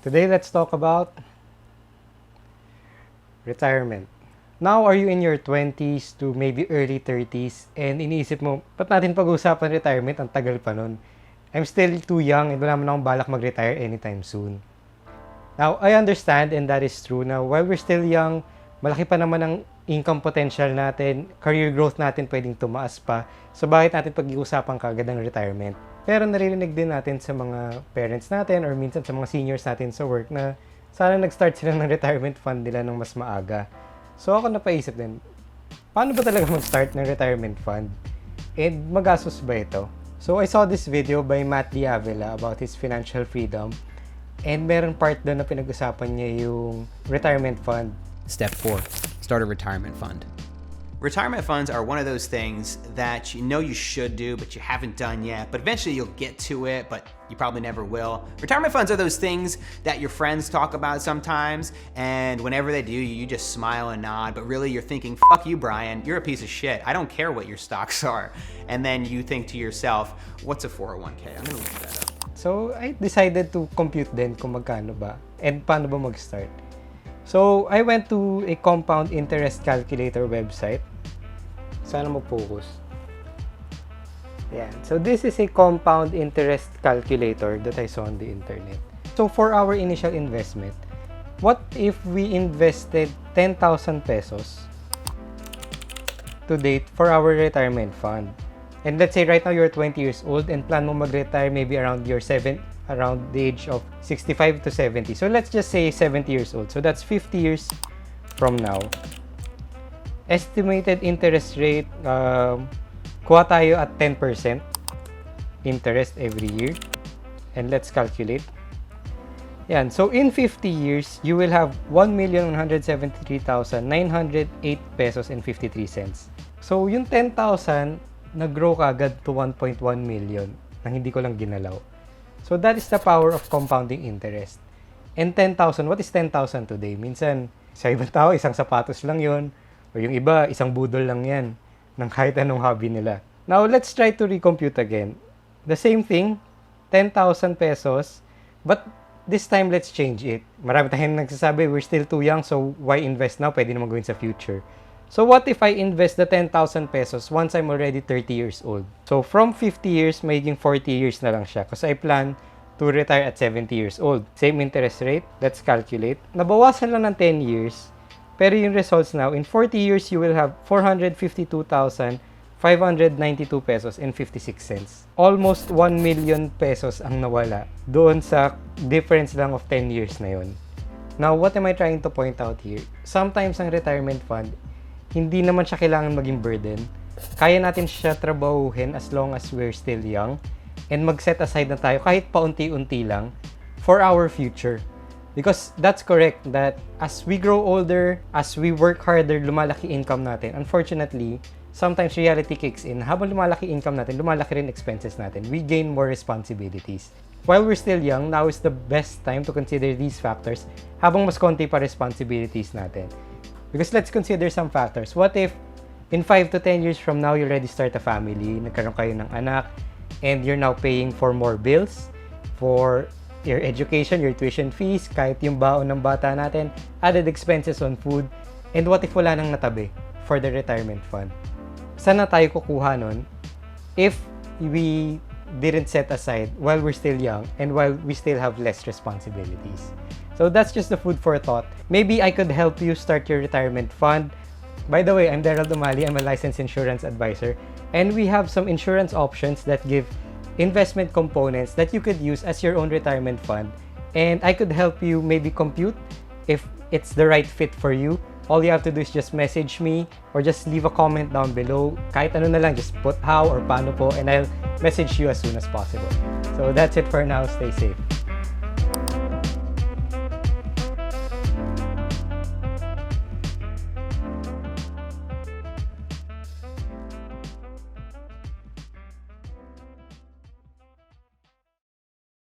Today, let's talk about retirement. Now, are you in your 20s to maybe early 30s and iniisip mo, ba't natin pag-uusapan retirement? Ang tagal pa nun. I'm still too young and wala man akong balak mag-retire anytime soon. Now, I understand and that is true. Now, while we're still young, malaki pa naman ang income potential natin, career growth natin pwedeng tumaas pa. So, bakit natin pag-iusapan kagad ng retirement? Pero naririnig din natin sa mga parents natin or minsan sa mga seniors natin sa work na sana nag-start sila ng retirement fund nila ng mas maaga. So, ako napaisip din, paano ba talaga mag-start ng retirement fund? And magastos ba ito? So, I saw this video by Matt Diavela about his financial freedom. And meron part doon na pinag-usapan niya yung retirement fund. Step 4. Start a retirement fund. Retirement funds are one of those things that you know you should do, but you haven't done yet, but eventually you'll get to it, but you probably never will. Retirement funds are those things that your friends talk about sometimes, and whenever they do, you just smile and nod, but really you're thinking, fuck you, Brian, you're a piece of shit. I don't care what your stocks are. And then you think to yourself, what's a 401k? I'm gonna look that up. So, I decided to compute din kung magkano ba and paano ba mag-start. So, I went to a compound interest calculator website. Sana mag-focus. Yan. So, this is a compound interest calculator that I saw on the internet. So, for our initial investment, what if we invested 10,000 pesos to date for our retirement fund? And let's say right now you're 20 years old and plan mo mag-retire maybe around the age of 65 to 70. So let's just say 70 years old. So that's 50 years from now. Estimated interest rate, kuha tayo at 10% interest every year. And let's calculate. Yan. So in 50 years, you will have 1,173,908 pesos and 53 cents. So yung 10,000 nag-grow kagad to 1.1 million nang hindi ko lang ginalaw. So that is the power of compounding interest. And 10,000, what is 10,000 today? Minsan, sa ibang tao, isang sapatos lang yon, o yung iba, isang budol lang yan ng kahit anong hobby nila. Now, let's try to recompute again. The same thing, 10,000 pesos, but this time, let's change it. Marami tayong nagsasabi, we're still too young, so why invest now? Pwede naman gawin sa future. So what if I invest the 10,000 pesos once I'm already 30 years old? So from 50 years, magiging 40 years na lang siya because I plan to retire at 70 years old. Same interest rate. Let's calculate. Nabawasan lang ng 10 years. Pero yung results now, in 40 years, you will have 452,592 pesos and 56 cents. Almost 1 million pesos ang nawala doon sa difference lang of 10 years na yun. Now, what am I trying to point out here? Sometimes ang retirement fund, hindi naman siya kailangan maging burden. Kaya natin siya trabahuhin as long as we're still young and mag-set aside na tayo kahit paunti-unti lang for our future. Because that's correct that as we grow older, as we work harder, lumalaki income natin. Unfortunately, sometimes reality kicks in. Habang lumalaki income natin, lumalaki rin expenses natin. We gain more responsibilities. While we're still young, now is the best time to consider these factors habang mas konti pa responsibilities natin. Because let's consider some factors. What if in 5 to 10 years from now, you already start a family, nagkaroon kayo ng anak, and you're now paying for more bills, for your education, your tuition fees, kahit yung baon ng bata natin, added expenses on food, and what if wala nang natabi for the retirement fund? Saan na tayo kukuha nun if we didn't set aside while we're still young and while we still have less responsibilities? So that's just the food for thought. Maybe I could help you start your retirement fund. By the way, I'm Derald Umali. I'm a licensed insurance advisor. And we have some insurance options that give investment components that you could use as your own retirement fund. And I could help you maybe compute if it's the right fit for you. All you have to do is just message me or just leave a comment down below. Kahit ano na lang, just put how or paano po and I'll message you as soon as possible. So that's it for now. Stay safe.